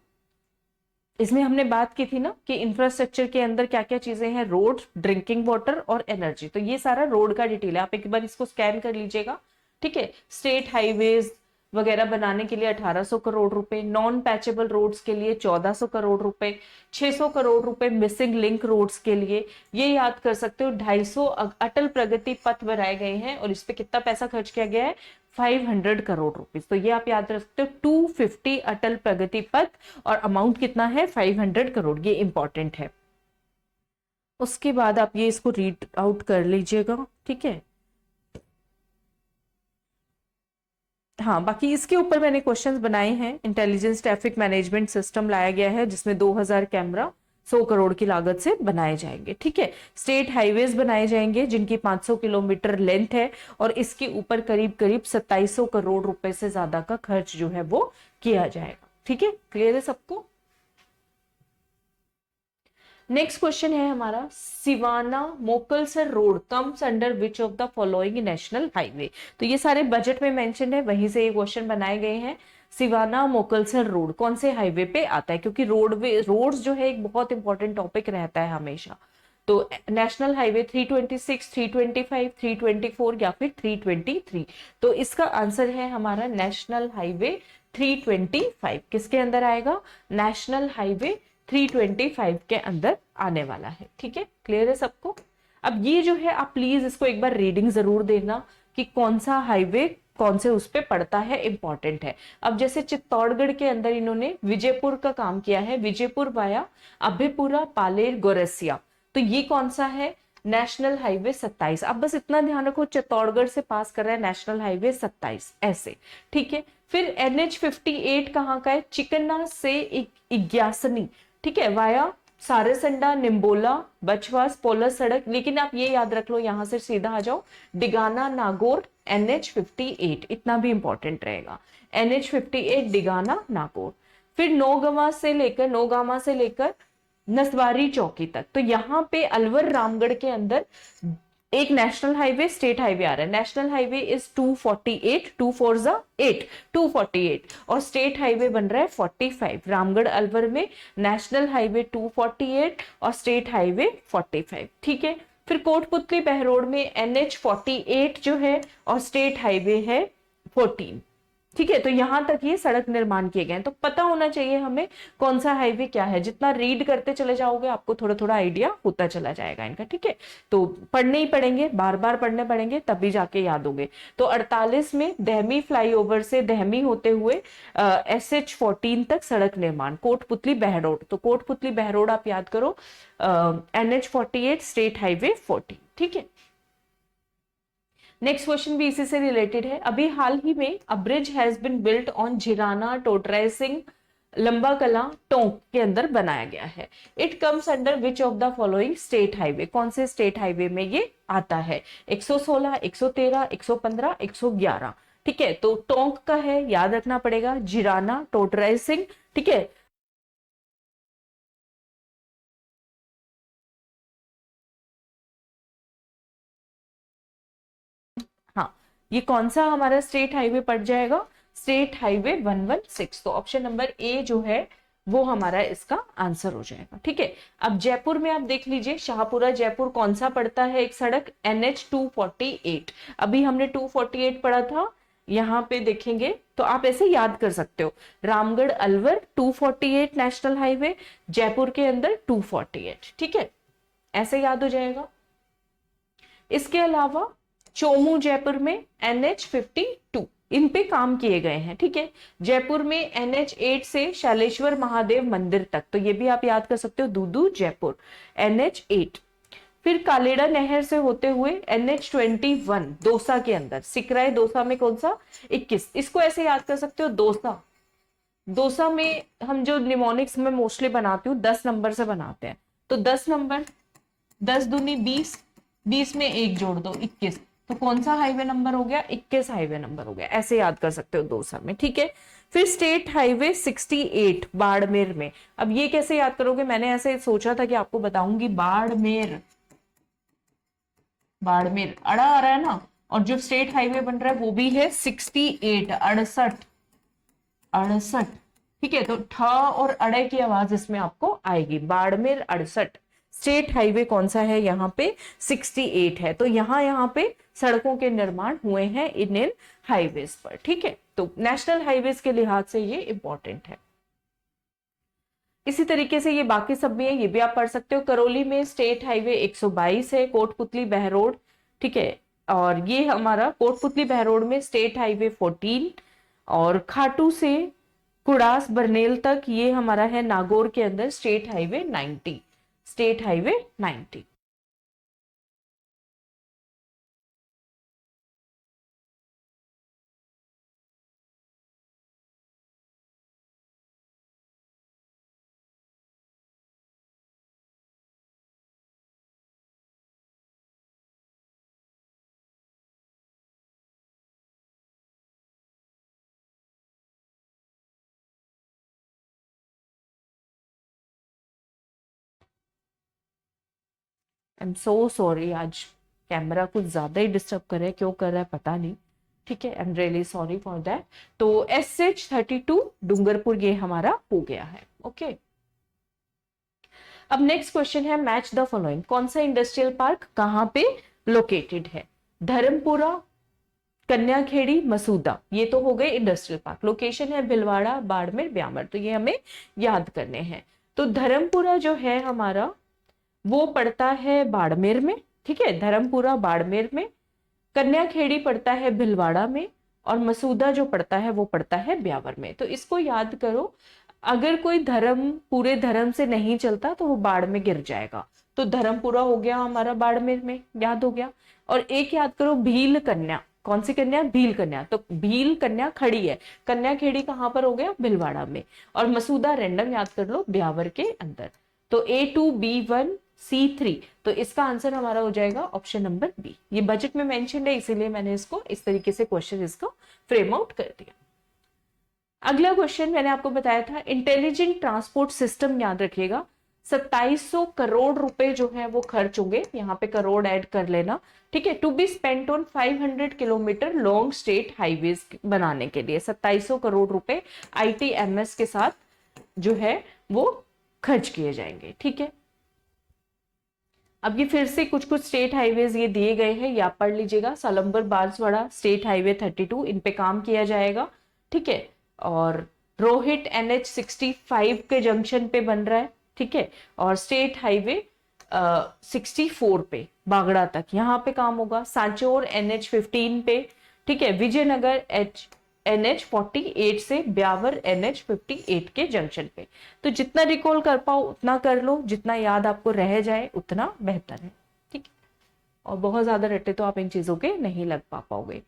इसमें हमने बात की थी ना कि इंफ्रास्ट्रक्चर के अंदर क्या क्या चीजें हैं, रोड, ड्रिंकिंग वाटर और एनर्जी। तो ये सारा रोड का डिटेल है, आप एक बार इसको स्कैन कर लीजिएगा, ठीक है। स्टेट हाईवेज वगैरह बनाने के लिए 1800 करोड़ रुपए, नॉन पैचेबल रोड्स के लिए 1400 करोड़ रुपए, 600 करोड़ रुपए मिसिंग लिंक रोड्स के लिए, ये याद कर सकते हो। 250 अटल प्रगति पथ बनाए गए हैं और इस पे कितना पैसा खर्च किया गया है, 500 करोड़ रुपीस। तो ये आप याद रख सकते हो, 250 अटल प्रगति पथ, और अमाउंट कितना है, 500 करोड़, ये इंपॉर्टेंट है। उसके बाद आप ये इसको रीड आउट कर लीजिएगा, ठीक है। हाँ, बाकी इसके ऊपर मैंने क्वेश्चंस बनाए हैं। इंटेलिजेंस ट्रैफिक मैनेजमेंट सिस्टम लाया गया है, जिसमें 2000 कैमरा 100 करोड़ की लागत से बनाए जाएंगे, ठीक है। स्टेट हाईवेज बनाए जाएंगे जिनकी 500 किलोमीटर लेंथ है, और इसके ऊपर करीब करीब 2700 करोड़ रुपए से ज्यादा का खर्च जो है वो किया जाएगा, ठीक है। क्लियर है सबको। नेक्स्ट क्वेश्चन है हमारा, Siwana Mokalsar road comes under which of the following national highway. तो ये सारे बजट में मेंशन है, वहीं से ये क्वेश्चन बनाए गए हैं। सिवाना मोकलसर रोड कौन से हाईवे पे आता है, क्योंकि रोड्स जो है एक बहुत इंपॉर्टेंट टॉपिक रहता है हमेशा। तो नेशनल हाईवे 326, 325, 324 या फिर 323। तो इसका आंसर है हमारा नेशनल हाईवे 325। किसके अंदर आएगा, नेशनल हाईवे 325 के अंदर आने वाला है, ठीक है। क्लियर है सबको। अब ये जो है आप प्लीज इसको एक बार रीडिंग जरूर देना कि कौन सा हाईवे कौन से उस पे पड़ता है, इंपॉर्टेंट है। अब जैसे चित्तौड़गढ़ के अंदर इन्होंने विजयपुर का काम किया है, विजयपुर वाया अभेपुरा पालेर गोरसिया, तो ये कौन सा है, नेशनल हाईवे 27। अब बस इतना ध्यान रखो, चित्तौड़गढ़ से पास कर रहा है नेशनल हाईवे 27, ऐसे, ठीक है। फिर NH58 कहाँ का है, चिकन्ना से इग्यासनी, ठीक है, वाया सारेसंडा, निम्बोला, बछवास, पोलर सड़क। लेकिन आप ये याद रख लो, यहां से सीधा आ जाओ, डिगाना नागौर, NH58, इतना भी इंपॉर्टेंट रहेगा, NH58 डिगाना नागौर। फिर नौगामा से लेकर नसवारी चौकी तक, तो यहाँ पे अलवर रामगढ़ के अंदर एक नेशनल हाईवे स्टेट हाईवे आ रहा है। नेशनल हाईवे इज 248, 2 4 जा 8, 248, और स्टेट हाईवे बन रहा है 45। रामगढ़ अलवर में नेशनल हाईवे 248 और स्टेट हाईवे 45, ठीक है। फिर कोटपुतली बहरोड में NH 48 जो है और स्टेट हाईवे है 14, ठीक है। तो यहां तक ये सड़क निर्माण किए गए हैं। तो पता होना चाहिए हमें कौन सा हाईवे क्या है। जितना रीड करते चले जाओगे आपको थोड़ा थोड़ा आइडिया होता चला जाएगा इनका, ठीक है। तो पढ़ने ही पड़ेंगे, बार बार पढ़ने पड़ेंगे, तभी जाके याद होंगे। तो 48 में दहमी फ्लाईओवर से दहमी होते हुए SH 14 तक सड़क निर्माण, कोटपुतली बहरोड। तो कोटपुतली बहरोड आप याद करो, NH 48 स्टेट हाईवे 14, ठीक है। नेक्स्ट क्वेश्चन भी इसी से रिलेटेड है। अभी हाल ही में a bridge has been built on Jhirana Todaraisingh Lamba Kala Tonk के अंदर बनाया गया है। It comes under which of the following state highway, कौन से स्टेट हाईवे में ये आता है? 116, 113, 115, 111, ठीक है। तो टोंक का है, याद रखना पड़ेगा, झिराना टोटराइसिंग, ठीक है। हाँ, ये कौन सा हमारा स्टेट हाईवे पड़ जाएगा? State highway 116। तो ऑप्शन नंबर ए जो है वो हमारा इसका आंसर हो जाएगा, ठीक है। अब जयपुर में आप देख लीजिए, शाहपुरा जयपुर कौन सा पड़ता है एक सड़क? NH 248। अभी हमने 248 पढ़ा था, यहाँ पे देखेंगे तो आप ऐसे याद कर सकते हो। रामगढ़ अलवर 248 नेशनल हाईवे, जयपुर के अंदर 248, ठीक है, ऐसे याद हो जाएगा। इसके अलावा चोमू जयपुर में NH 52, इन पे काम किए गए हैं, ठीक है। जयपुर में NH 8 से शैलेश्वर महादेव मंदिर तक, तो ये भी आप याद कर सकते हो, दूदू जयपुर NH 8। फिर कालेड़ा नहर से होते हुए NH 21 दौसा के अंदर, सिकराय दौसा में कौन सा? 21। इसको ऐसे याद कर सकते हो, दौसा। दौसा में हम जो निमोनिक्स में मोस्टली बनाती हूँ 10 नंबर से बनाते हैं। तो 10 नंबर, 10 दूनी 20, 20 में एक जोड़ दो 21। तो कौन सा हाईवे नंबर हो गया? 21 हाईवे नंबर हो गया, ऐसे याद कर सकते हो दौसा में, ठीक है। फिर स्टेट हाईवे 68 बाड़मेर में। अब ये कैसे याद करोगे? मैंने ऐसे सोचा था कि आपको बताऊंगी। बाड़मेर, बाड़मेर अड़ा आ रहा है ना, और जो स्टेट हाईवे बन रहा है वो भी है 68, 68, 68, ठीक है। तो ठ और अड़े की आवाज इसमें आपको आएगी। बाड़मेर 68 स्टेट हाईवे कौन सा है? यहाँ पे 68 है। तो यहाँ पे सड़कों के निर्माण हुए हैं इन हाईवेज पर, ठीक है। तो नेशनल हाईवेज के लिहाज से ये इंपॉर्टेंट है। इसी तरीके से ये बाकी सब भी है, ये भी आप पढ़ सकते हो। करौली में स्टेट हाईवे 122 है, कोटपुतली बहरोड, ठीक है। और ये हमारा कोटपुतली बहरोड में स्टेट हाईवे 14, और खाटू से कुड़ास बरनेल तक ये हमारा है नागौर के अंदर state highway 90, state highway 90। I am so sorry, आज कैमरा कुछ ज्यादा ही डिस्टर्ब कर रहा है, क्यों कर रहा है पता नहीं, ठीक है। I am really sorry for that. तो SH 32 डूंगरपुर ये हमारा हो गया है, ओके। अब नेक्स्ट क्वेश्चन है, मैच द फॉलोइंग। कौन सा इंडस्ट्रियल पार्क कहाँ पे लोकेटेड है? धर्मपुरा, कन्याखेड़ी, मसूदा, ये तो हो गए इंडस्ट्रियल पार्क। लोकेशन है भिलवाड़ा, बाड़मेर, ब्यावर, तो ये हमें याद करने हैं। तो धर्मपुरा जो है हमारा वो पड़ता है बाड़मेर में, ठीक है, धर्मपुरा बाड़मेर में। कन्याखेड़ी पड़ता है भिलवाड़ा में, और मसूदा जो पड़ता है वो पड़ता है ब्यावर में। तो इसको याद करो, अगर कोई धर्म पूरे धर्म से नहीं चलता तो वो बाढ़ में गिर जाएगा। तो धर्मपुरा हो गया हमारा बाड़मेर में, याद हो गया। और एक याद करो, भील कन्या, कौन सी कन्या? भील कन्या। तो भील कन्या खड़ी है, कन्या खेड़ी कहां पर हो गया? भिलवाड़ा में। और मसूदा रैंडम याद कर लो, ब्यावर के अंदर। तो A2 B1 C3, तो इसका आंसर हमारा हो जाएगा ऑप्शन नंबर बी। ये बजट में मेंशन है, इसीलिए मैंने इसको इस तरीके से क्वेश्चन इसको फ्रेम आउट कर दिया। अगला क्वेश्चन मैंने आपको बताया था, इंटेलिजेंट ट्रांसपोर्ट सिस्टम याद रखिएगा। 2700 करोड़ रुपए जो है वो खर्च होंगे, यहाँ पे करोड़ ऐड कर लेना, ठीक है, to be spent on 500 kilometre long state highways बनाने के लिए 2700 करोड़ रुपए ITMS के साथ जो है वो खर्च किए जाएंगे, ठीक है। अब ये फिर से कुछ कुछ स्टेट हाईवेज ये दिए गए हैं, ये आप पढ़ लीजिएगा। सालंबर बांसवाड़ा स्टेट हाईवे 32, इन पे काम किया जाएगा, ठीक है। और रोहित NH 65 के जंक्शन पे बन रहा है, ठीक है। और स्टेट हाईवे 64 पे बागड़ा तक यहाँ पे काम होगा। सांचौर NH 15 पे, ठीक है। विजयनगर NH 48 से ब्यावर NH 58 के जंक्शन पे। तो जितना रिकॉल कर पाओ उतना कर लो, जितना याद आपको रह जाए उतना बेहतर है, ठीक है। और बहुत ज्यादा रटे तो आप इन चीजों के नहीं लग पाओगे।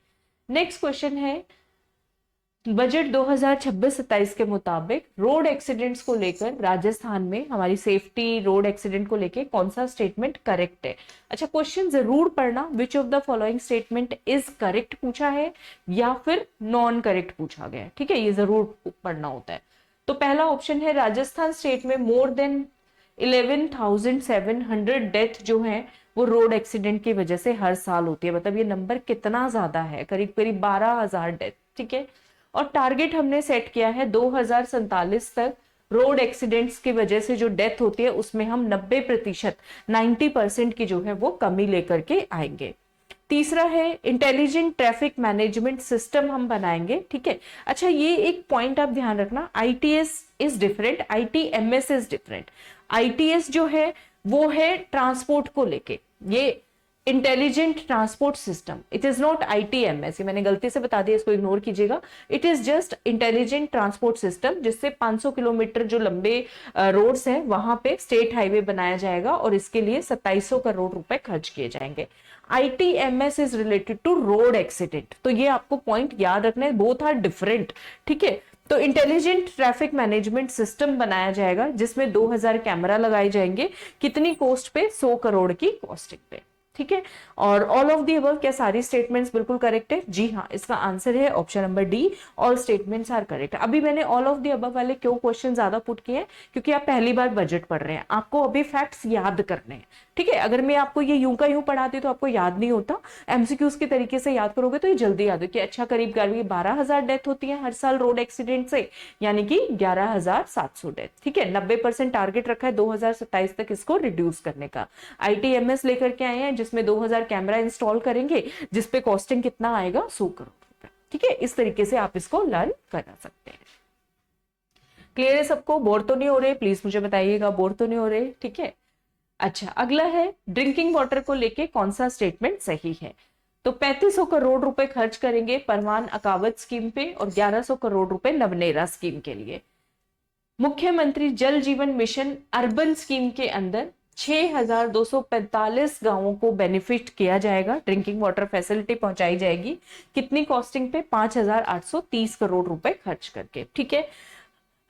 नेक्स्ट क्वेश्चन है, बजट 2026-27 के मुताबिक रोड एक्सीडेंट्स को लेकर राजस्थान में हमारी सेफ्टी रोड एक्सीडेंट को लेकर कौन सा स्टेटमेंट करेक्ट है। अच्छा, क्वेश्चन जरूर पढ़ना, विच of the following statement is correct पूछा है या फिर नॉन करेक्ट पूछा गया है, ठीक है, ये जरूर पढ़ना होता है। तो पहला ऑप्शन है, राजस्थान स्टेट में मोर देन 11,700 डेथ जो है वो रोड एक्सीडेंट की वजह से हर साल होती है। मतलब ये नंबर कितना ज्यादा है, करीब करीब 12,000 डेथ, ठीक है। और टारगेट हमने सेट किया है 2047 तक रोड एक्सीडेंट्स की वजह से जो डेथ होती है उसमें हम 90% की जो है वो कमी लेकर के आएंगे। तीसरा है, इंटेलिजेंट ट्रैफिक मैनेजमेंट सिस्टम हम बनाएंगे, ठीक है। अच्छा, ये एक पॉइंट आप ध्यान रखना, ITS is different, ITMS is different. ITS जो है वो है ट्रांसपोर्ट को लेके, ये intelligent transport system, it is not ITMS, ये मैंने गलती से बता दिया, इसको इग्नोर कीजिएगा। It is just intelligent transport system, जिससे 500 किलोमीटर जो लंबे रोड्स हैं वहां पे स्टेट हाईवे बनाया जाएगा और इसके लिए 2700 करोड़ रुपए खर्च किए जाएंगे। ITMS is related to road accident, तो ये आपको पॉइंट याद रखना है, बोथ आर डिफरेंट, ठीक है। तो इंटेलिजेंट ट्रैफिक मैनेजमेंट सिस्टम बनाया जाएगा जिसमें 2000 कैमरा लगाए जाएंगे, कितनी कॉस्ट पे, 100 करोड़ की कॉस्टिंग पे, ठीक है। और ऑल ऑफ दी अबव, क्या सारी स्टेटमेंट्स बिल्कुल करेक्ट है? जी हाँ, इसका आंसर है option number D, all statements are correct. अभी मैंने ऑल ऑफ दी अबव वाले क्यों क्वेश्चन ज्यादा पुट किए हैं, क्योंकि आप पहली बार बजट पढ़ रहे हैं, आपको अभी फैक्ट्स याद करने हैं, ठीक है। अगर मैं आपको ये यूं का यूं पढ़ाती तो आपको याद नहीं होता, MCQs के तरीके से याद करोगे तो ये जल्दी याद हो कि अच्छा करीब 12,000 डेथ होती है हर साल रोड एक्सीडेंट से, यानी कि 11,700 डेथ, ठीक है। 90% टारगेट रखा है 2027 तक इसको रिड्यूस करने का। ITMS लेकर के आए हैं जिसमें 2000 कैमरा इंस्टॉल करेंगे, जिसपे कॉस्टिंग कितना आएगा, 100 करोड़ रुपए, ठीक है। इस तरीके से आप इसको लर्न कर सकते हैं। क्लियर है सबको? बोर तो नहीं हो रहे? प्लीज मुझे बताइएगा, बोर तो नहीं हो रहे, ठीक है। अच्छा, अगला है, ड्रिंकिंग वाटर को लेके कौन सा स्टेटमेंट सही है। तो 3500 करोड़ रुपए खर्च करेंगे परवान अकावत स्कीम पे और 1100 करोड़ रुपए नवनेरा स्कीम के लिए। मुख्यमंत्री जल जीवन मिशन अर्बन स्कीम के अंदर 6,245 गांवों को बेनिफिट किया जाएगा, ड्रिंकिंग वाटर फैसिलिटी पहुंचाई जाएगी, कितनी कॉस्टिंग पे, 5,830 करोड़ रुपए खर्च करके, ठीक है।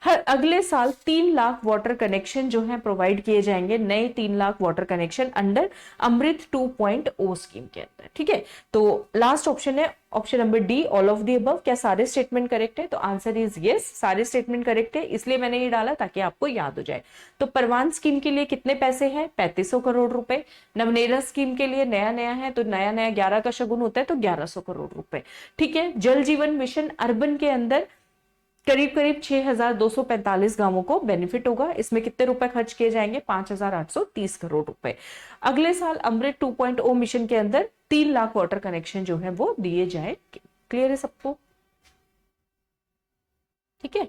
हर अगले साल 3 लाख वाटर कनेक्शन जो है प्रोवाइड किए जाएंगे, नए 3 लाख वाटर कनेक्शन अंडर अमृत 2.0 स्कीम के अंदर, ठीक है। तो लास्ट ऑप्शन है option number D, all of the above. क्या सारे स्टेटमेंट करेक्ट है? तो आंसर इज यस, सारे स्टेटमेंट करेक्ट है, इसलिए मैंने ये डाला ताकि आपको याद हो जाए। तो परवान स्कीम के लिए कितने पैसे हैं? 3500 करोड़ रुपए। नवनेरा स्कीम के लिए नया नया है तो नया नया 11 का शगुन होता है तो 1100 करोड़ रुपए, ठीक है। जल जीवन मिशन अर्बन के अंदर करीब करीब 6,245 गांवों को बेनिफिट होगा, इसमें कितने रुपए खर्च किए जाएंगे? 5,830 करोड़ रुपए। अगले साल अमृत 2.0 मिशन के अंदर 3 लाख वाटर कनेक्शन जो है वो दिए जाएंगे। क्लियर है सबको? ठीक है,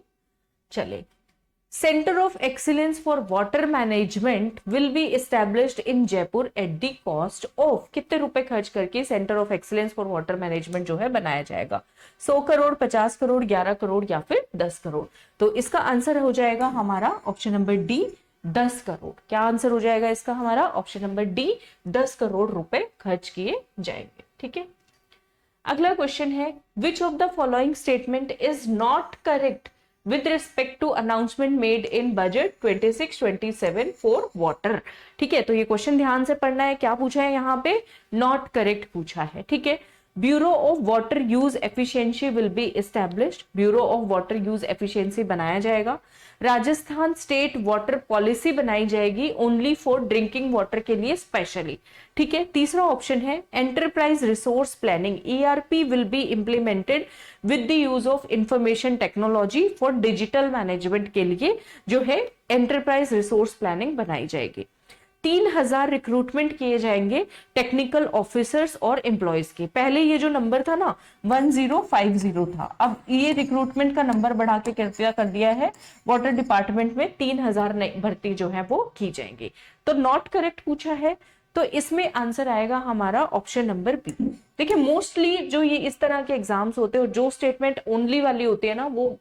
चले। Centre of excellence for water management will be established in Jaipur at the cost of, कितने रुपए खर्च करके centre of excellence for water management जो है बनाया जाएगा? 100 करोड़, 50 करोड़, 11 करोड़ या फिर 10 करोड़? तो इसका आंसर हो जाएगा हमारा ऑप्शन नंबर डी, 10 करोड़। क्या आंसर हो जाएगा इसका हमारा? ऑप्शन नंबर डी, 10 करोड़ रुपए खर्च किए जाएंगे, ठीक है। अगला क्वेश्चन है, which of the following statement is not correct with respect to announcement made in budget 26-27 for water? ठीक है, तो ये क्वेश्चन ध्यान से पढ़ना है, क्या पूछा है यहाँ पे? नॉट करेक्ट पूछा है, ठीक है। Bureau of water use efficiency will be established, bureau of water use efficiency बनाया जाएगा। राजस्थान स्टेट वाटर पॉलिसी बनाई जाएगी ओनली फॉर ड्रिंकिंग वाटर के लिए स्पेशली। ठीक है, तीसरा ऑप्शन है enterprise resource planning, ERP will be implemented with the use of information technology for digital management के लिए जो है एंटरप्राइज रिसोर्स प्लानिंग बनाई जाएगी। 3000 रिक्रूटमेंट किए जाएंगे टेक्निकल ऑफिसर्स और एम्प्लॉयज के। पहले ये जो नंबर था ना 1050 था, अब ये रिक्रूटमेंट का नंबर बढ़ा के कर दिया है। वाटर डिपार्टमेंट में 3000 भर्ती जो है वो की जाएंगी। तो नॉट करेक्ट पूछा है, तो इसमें आंसर आएगा हमारा ऑप्शन नंबर बी। देखिए मोस्टली जो ये इस तरह के एग्जाम्स होते हैं और जो स्टेटमेंट ओनली वाली होती है ना वो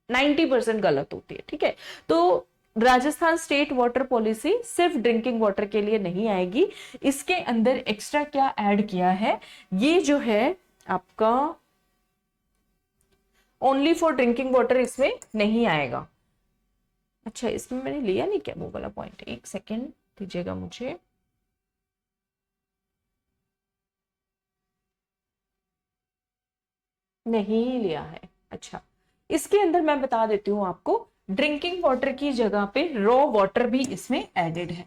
90% गलत होती है। ठीक है, तो राजस्थान स्टेट वाटर पॉलिसी सिर्फ ड्रिंकिंग वाटर के लिए नहीं आएगी, इसके अंदर एक्स्ट्रा क्या ऐड किया है, ये जो है आपका ओनली फॉर ड्रिंकिंग वाटर इसमें नहीं आएगा। अच्छा, इसमें मैंने लिया नहीं क्या वो वाला पॉइंट, एक सेकेंड दीजिएगा मुझे। नहीं लिया है। अच्छा, इसके अंदर मैं बता देती हूं आपको, ड्रिंकिंग वाटर की जगह पे रॉ वाटर भी इसमें एडेड है।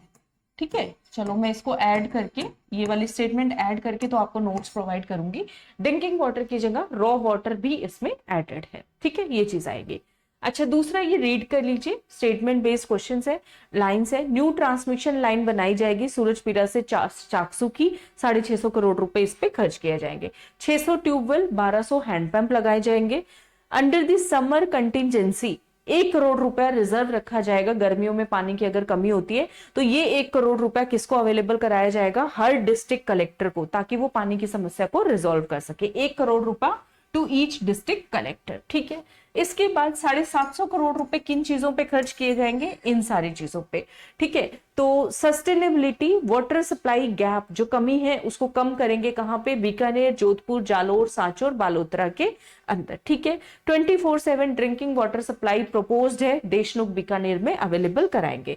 ठीक है, चलो मैं इसको ऐड करके ये वाली स्टेटमेंट ऐड करके तो आपको नोट्स प्रोवाइड करूंगी। ड्रिंकिंग वाटर की जगह रॉ वाटर भी इसमें एडेड है। ठीक है, ये चीज आएगी। अच्छा, दूसरा ये रीड कर लीजिए, स्टेटमेंट बेस्ड क्वेश्चन है, लाइन्स है। न्यू ट्रांसमिशन लाइन बनाई जाएगी सूरजपीरा से चाकसू की, 650 करोड़ रुपए इस पे खर्च किए जाएंगे। 600 ट्यूबवेल, 1200 हैंडपंप लगाए जाएंगे। Under the summer contingency 1 crore रुपया रिजर्व रखा जाएगा, गर्मियों में पानी की अगर कमी होती है तो ये 1 करोड़ रुपया किसको अवेलेबल कराया जाएगा, हर डिस्ट्रिक्ट कलेक्टर को, ताकि वो पानी की समस्या को रिजॉल्व कर सके। 1 करोड़ रुपया टू ईच डिस्ट्रिक्ट कलेक्टर। ठीक है, इसके बाद 750 करोड़ रुपए किन चीजों पे खर्च किए जाएंगे, इन सारी चीजों पे। ठीक है, तो सस्टेनेबिलिटी, वाटर सप्लाई गैप जो कमी है उसको कम करेंगे, कहां पे, बीकानेर, जोधपुर, जालोर, सांचौर, बालोतरा के अंदर। ठीक है, 24/7 ड्रिंकिंग वाटर सप्लाई प्रोपोज्ड है, देशमुख बीकानेर में अवेलेबल कराएंगे।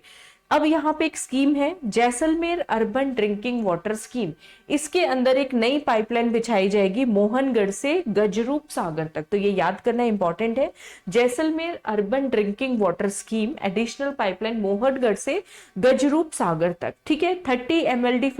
अब यहाँ पे एक स्कीम है Jaisalmer urban drinking water scheme, इसके अंदर एक नई पाइपलाइन बिछाई जाएगी मोहनगढ़ से गजरूप सागर तक। तो ये याद करना इंपॉर्टेंट है, Jaisalmer urban drinking water scheme additional pipeline Mohangarh से गजरूप सागर तक। ठीक है, 30 MLD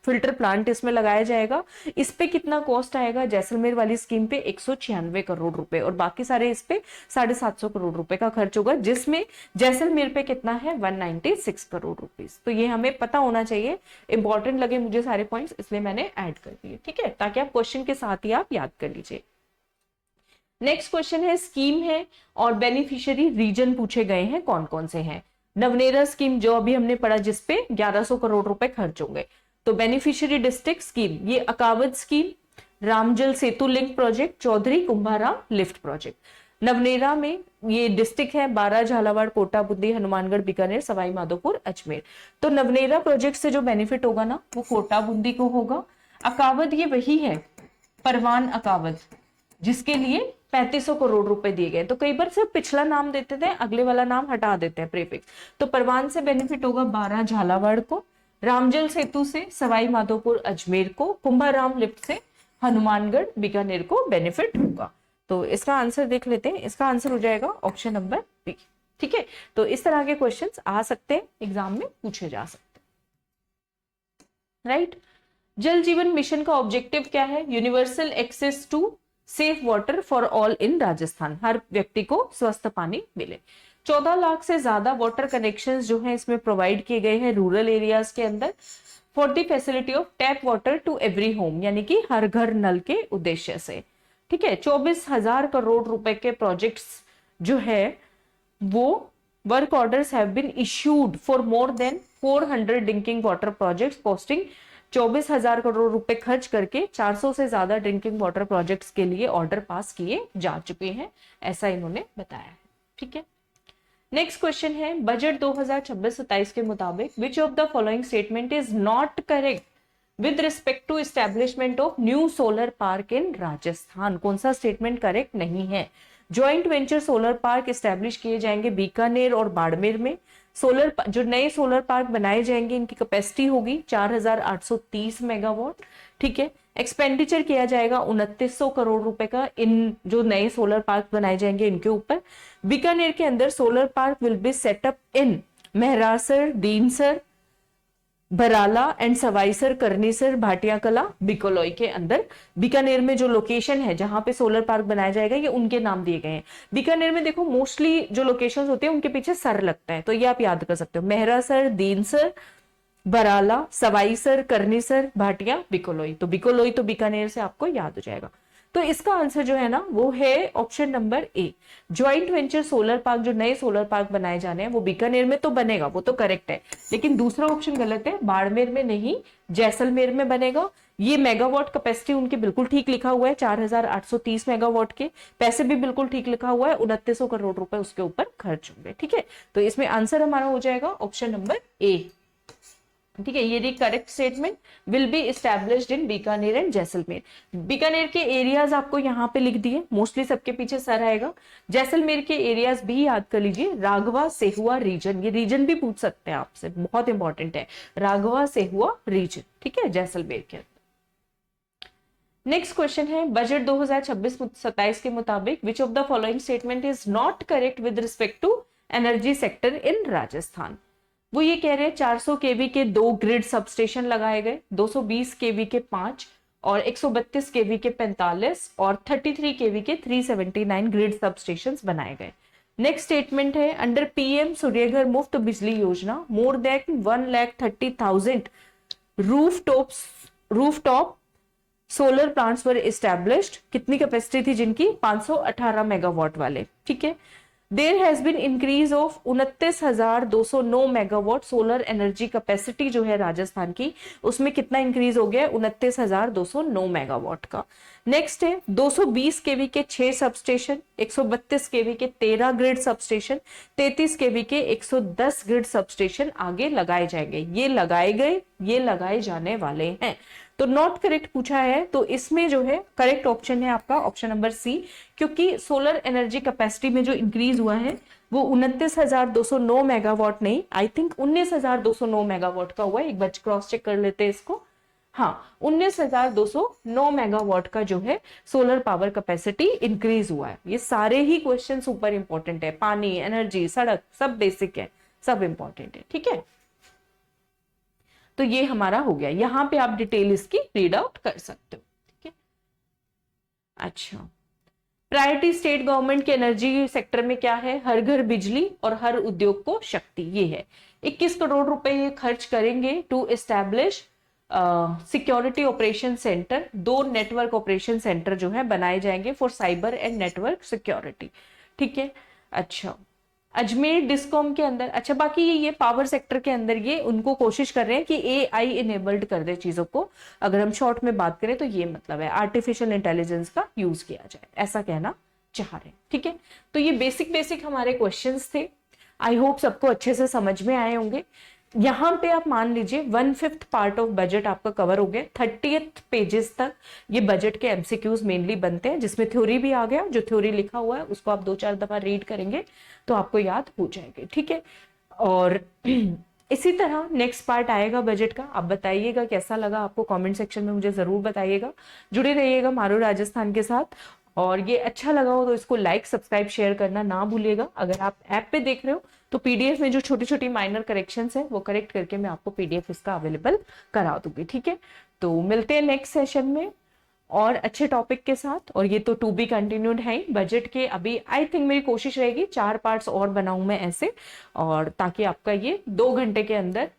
फिल्टर प्लांट इसमें लगाया जाएगा। इस पे कितना कॉस्ट आएगा, जैसलमेर वाली स्कीम पे 196 करोड़ रुपए, और बाकी सारे इस पे 750 करोड़ रुपए का खर्च होगा, जिसमें जैसलमेर पे कितना है 196 करोड़ रुपीस। तो ये हमें पता होना चाहिए, इंपॉर्टेंट लगे मुझे सारे पॉइंट्स इसलिए मैंने ऐड कर दिए। ठीक है, ताकि आप क्वेश्चन के साथ ही आप याद कर लीजिए। नेक्स्ट क्वेश्चन है, स्कीम है और बेनिफिशियरी रीजन पूछे गए हैं, कौन कौन से हैं। नवनेरा स्कीम जो अभी हमने पढ़ा जिसपे 1100 करोड़ रुपए खर्च होंगे, तो बेनिफिशियरी डिस्ट्रिक्ट स्कीम ये अकावद scheme, Ramjal Setu link project, Chaudhary Kumbharam lift project. Navnera में ये डिस्ट्रिक्ट है 12, झालावाड़, कोटा, बुंदी, हनुमानगढ़, बीकानेर, सवाई माधोपुर, अजमेर। तो नवनेरा प्रोजेक्ट से जो बेनिफिट होगा ना वो कोटा बुंदी को होगा। अकावद ये वही है, परवान अकावद, जिसके लिए 3500 करोड़ रुपए दिए गए। तो कई बार सिर्फ पिछला नाम देते थे, अगले वाला नाम हटा देते हैं प्रीफिक्स। तो परवान से बेनिफिट होगा 12 झालावाड़ को, रामजल सेतु से सवाई माधोपुर अजमेर को, कुंभाराम लिफ्ट से हनुमानगढ़ बीकानेर को बेनिफिट होगा। तो इसका आंसर देख लेते हैं, इसका आंसर हो जाएगा ऑप्शन नंबर बी। ठीक है, तो इस तरह के क्वेश्चंस आ सकते हैं, एग्जाम में पूछे जा सकते हैं। राइट, जल जीवन मिशन का ऑब्जेक्टिव क्या है, universal access to safe water for all in Rajasthan, हर व्यक्ति को स्वस्थ पानी मिले। 14 लाख से ज्यादा वाटर कनेक्शंस जो हैं इसमें प्रोवाइड किए गए हैं रूरल एरियाज के अंदर, for the facility of tap water to every home, यानी कि हर घर नल के उद्देश्य से। ठीक है, 24,000 करोड़ रुपए के प्रोजेक्ट्स जो है वो work orders have been issued for more than 400 drinking water projects costing 24,000 crore रुपए खर्च करके 400 से ज्यादा ड्रिंकिंग वाटर प्रोजेक्ट्स के लिए ऑर्डर पास किए जा चुके हैं, ऐसा इन्होंने बताया है। ठीक है, नेक्स्ट क्वेश्चन है, बजट 2026-27 के मुताबिक which of the following statement is not correct with respect to establishment of new solar park in Rajasthan. कौन सा स्टेटमेंट करेक्ट नहीं है। Joint venture solar park establish किए जाएंगे बीकानेर और बाड़मेर में। जो नए सोलर पार्क बनाए जाएंगे इनकी कैपेसिटी होगी 4,830 मेगावाट। ठीक है, एक्सपेंडिचर किया जाएगा 2900 करोड़ रुपए का इन जो नए सोलर पार्क बनाए जाएंगे इनके ऊपर। बीकानेर के अंदर solar park will be set up in Mehrasar, Dinsar, Barala and Sawaisar, Karnisar, Bhatia Kala, बिकोलोई के अंदर। बीकानेर में जो लोकेशन है जहां पे सोलर पार्क बनाया जाएगा ये उनके नाम दिए गए हैं। बीकानेर में देखो मोस्टली जो लोकेशंस होते हैं उनके पीछे सर लगता है, तो ये आप याद कर सकते हो, मेहरासर, दीनसर, बराला, सवाईसर, करनीसर, भाटिया, बिकोलोई। तो बिकोलोई तो बीकानेर से आपको याद हो जाएगा। तो इसका आंसर जो है ना वो है option number A, joint venture solar park. जो नए सोलर पार्क बनाए जाने हैं वो बीकानेर में तो बनेगा, वो तो करेक्ट है, लेकिन दूसरा ऑप्शन गलत है, बाड़मेर में नहीं जैसलमेर में बनेगा। ये मेगावाट कैपेसिटी उनकी बिल्कुल ठीक लिखा हुआ है, 4830 मेगावाट के, पैसे भी बिल्कुल ठीक लिखा हुआ है, 2900 करोड़ रुपए उसके ऊपर खर्च होंगे। ठीक है, तो इसमें आंसर हमारा हो जाएगा ऑप्शन नंबर ए। ठीक है, ये correct statement, will be established in Bikaner and Jaisalmer. Bikaner के एरियाज आपको यहाँ पे लिख दिए, मोस्टली सबके पीछे सर आएगा। जैसलमेर के एरियाज भी याद कर लीजिए, राघवा सेहुआ रीजन, ये रीजन भी पूछ सकते हैं आपसे, बहुत इंपॉर्टेंट है, राघवा सेहुआ रीजन। ठीक है, जैसलमेर के अंदर। नेक्स्ट क्वेश्चन है, बजट 2026-27 के मुताबिक which of the following statement is not correct with respect to energy sector in Rajasthan. वो ये कह रहे हैं 400 केवी के 2 ग्रिड सबस्टेशन लगाए गए, 220 केवी के 5 और 132 केवी के 45 और 33 केवी के 379 ग्रिड सबस्टेशंस बनाए गए। नेक्स्ट स्टेटमेंट है, अंडर पीएम सूर्यघर मुफ्त बिजली योजना more than 1,30,000 rooftop solar plants were established. कितनी कैपेसिटी थी जिनकी? 518 मेगावाट वाले। ठीक है, there has been increase of 29,209 megawatt solar energy capacity जो है राजस्थान की, उसमें कितना इंक्रीज हो गया? 29,209 मेगावाट का। नेक्स्ट है 220 केवी के 6 सबस्टेशन, 132 केवी के 13 ग्रिड सबस्टेशन, 33 केवी के 110 ग्रिड सबस्टेशन आगे लगाए जाएंगे। ये लगाए गए, ये लगाए जाने वाले हैं। तो नॉट करेक्ट पूछा है, तो इसमें जो है करेक्ट ऑप्शन है आपका ऑप्शन नंबर सी, क्योंकि सोलर एनर्जी कैपेसिटी में जो इंक्रीज हुआ है वो 29,209 मेगावाट नहीं, आई थिंक 19,209 मेगावाट का हुआ है। एक बार क्रॉस चेक कर लेते हैं इसको। हाँ, 19,209 मेगावाट का जो है सोलर पावर कैपेसिटी इंक्रीज हुआ है। ये सारे ही क्वेश्चन सुपर इंपॉर्टेंट है, पानी, एनर्जी, सड़क, सब बेसिक है, सब इंपॉर्टेंट है। ठीक है, तो ये हमारा हो गया, यहां पे आप डिटेल इसकी रीड आउट कर सकते हो। ठीक है, अच्छा, प्रायोरिटी स्टेट गवर्नमेंट के एनर्जी सेक्टर में क्या है? हर घर बिजली और हर उद्योग को शक्ति, ये है। 21 करोड़ रुपए ये खर्च करेंगे to establish security operation centre. 2 network operation centre जो है बनाए जाएंगे for cyber and network security. ठीक है, अच्छा, अजमेर डिस्कॉम के अंदर, अच्छा बाकी ये पावर सेक्टर के अंदर ये उनको कोशिश कर रहे हैं कि एआई इनेबल्ड कर दे चीजों को। अगर हम शॉर्ट में बात करें तो ये मतलब है आर्टिफिशियल इंटेलिजेंस का यूज किया जाए, ऐसा कहना चाह रहे हैं। ठीक है, तो ये बेसिक हमारे क्वेश्चंस थे। आई होप सबको अच्छे से समझ में आए होंगे। यहां पे आप मान लीजिए 1/5 पार्ट ऑफ बजट आपका कवर हो गया। 30th पेजेस तक ये बजट के एमसीक्यूज मेनली बनते हैं, जिसमें थ्योरी भी आ गया। जो थ्योरी लिखा हुआ है उसको आप 2-4 दफा रीड करेंगे तो आपको याद हो जाएंगे। ठीक है, और इसी तरह नेक्स्ट पार्ट आएगा बजट का। आप बताइएगा कैसा लगा आपको, कमेंट सेक्शन में मुझे जरूर बताइएगा। जुड़े रहिएगा मारू राजस्थान के साथ, और ये अच्छा लगा हो तो इसको लाइक, सब्सक्राइब, शेयर करना ना भूलिएगा। अगर आप ऐप पे देख रहे हो तो पीडीएफ में जो छोटी छोटी माइनर करेक्शंस है वो करेक्ट करके मैं आपको पीडीएफ इसका अवेलेबल करा दूंगी। ठीक है, तो मिलते हैं नेक्स्ट सेशन में और अच्छे टॉपिक के साथ। और ये तो टू बी कंटिन्यूड है ही बजट के। अभी आई थिंक मेरी कोशिश रहेगी 4 पार्ट्स और बनाऊं मैं ऐसे, और ताकि आपका ये 2 घंटे के अंदर,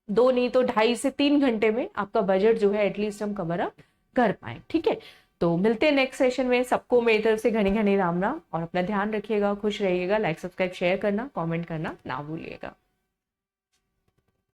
2 नहीं तो 2.5 से 3 घंटे में आपका बजट जो है एटलीस्ट हम कवर अप कर पाए। ठीक है, तो मिलते हैं नेक्स्ट सेशन में। सबको मेरी तरफ से घनी घनी राम राम, और अपना ध्यान रखिएगा, खुश रहिएगा। लाइक, सब्सक्राइब, शेयर करना, कमेंट करना ना भूलिएगा।